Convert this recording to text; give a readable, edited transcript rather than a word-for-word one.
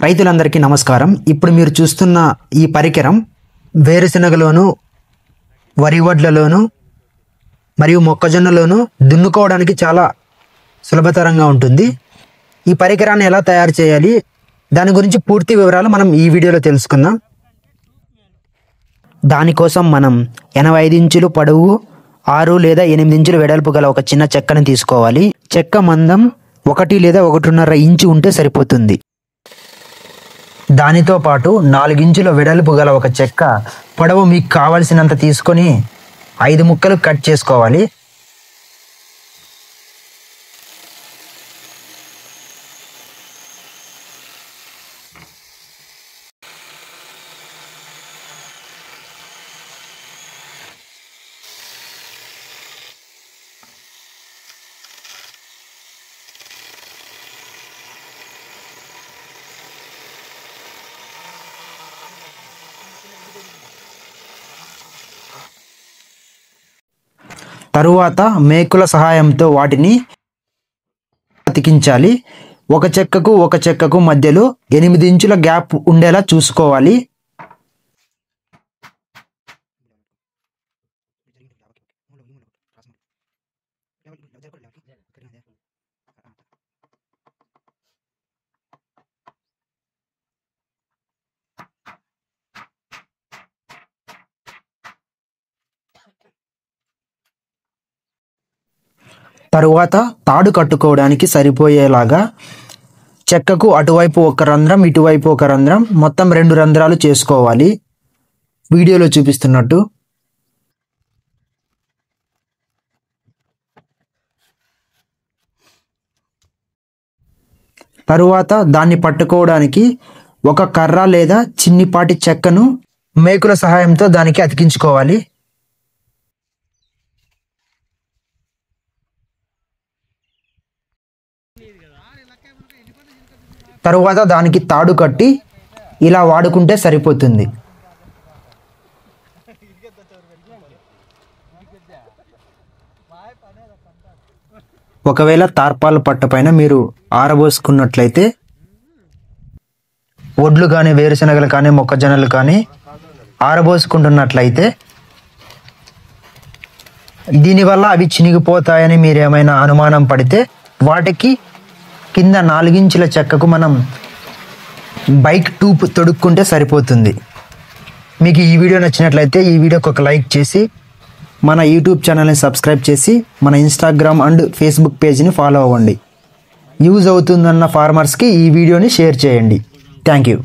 రైతులందరికీ నమస్కారం. ఇప్పుడు మీరు చూస్తున్న ఈ పరికరం వేరుశెనగలోను, వరి వడ్లలోను మరియు మొక్కజొన్నలోను దున్నుకోవడానికి చాలా సులభతరంగా ఉంటుంది. ఈ పరికరాన్ని ఎలా తయారు చేయాలి, దాని గురించి పూర్తి వివరాలు మనం ఈ వీడియోలో తెలుసుకుందాం. దానికోసం మనం 85 ఇంచులు పొడవు, 6 లేదా 8 ఇంచులు వెడల్పు గల ఒక చిన్న చెక్కని తీసుకోవాలి. చెక్క మందం 1 లేదా 1.5 ఇంచు ఉంటే సరిపోతుంది. దానితో పాటు 4 ఇంచుల వెడల్పు గల ఒక చెక్క పొడవు మీకు కావలసినంత తీసుకొని 5 ముక్కలు కట్ చేసుకోవాలి. తరువాత మేకుల సహాయంతో వాటిని అతికించాలి. ఒక చెక్కకు మధ్యలో 8 ఇంచుల గ్యాప్ ఉండేలా చూసుకోవాలి. తరువాత తాడు కట్టుకోవడానికి సరిపోయేలాగా చెక్కకు అటువైపు ఒక రంధ్రం, ఇటువైపు ఒక రంధ్రం, మొత్తం 2 రంధ్రాలు చేసుకోవాలి వీడియోలో చూపిస్తున్నట్టు. తరువాత దాన్ని పట్టుకోవడానికి ఒక కర్ర లేదా చిన్నిపాటి చెక్కను మేకుల సహాయంతో దానికి అతికించుకోవాలి. తరువాత దానికి తాడు కట్టి ఇలా వాడుకుంటే సరిపోతుంది. ఒకవేళ తార్పాల పట్ట పైన మీరు ఆరబోసుకున్నట్లయితే వడ్లు కానీ, వేరుశెనగలు కానీ, మొక్కజొన్నలు కానీ ఆరబోసుకుంటున్నట్లయితే దీనివల్ల అవి చినిగిపోతాయని మీరు ఏమైనా అనుమానం పడితే వాటికి కింద 4 ఇంచుల చెక్కకు మనం బైక్ ట్యూబ్ తొడుక్కుంటే సరిపోతుంది. మీకు ఈ వీడియో నచ్చినట్లయితే ఈ వీడియోకి ఒక లైక్ చేసి మన యూట్యూబ్ ఛానల్ని సబ్స్క్రైబ్ చేసి మన ఇన్స్టాగ్రామ్ అండ్ ఫేస్బుక్ పేజ్ని ఫాలో అవ్వండి. యూజ్ అవుతుందన్న ఫార్మర్స్కి ఈ వీడియోని షేర్ చేయండి. Thank you.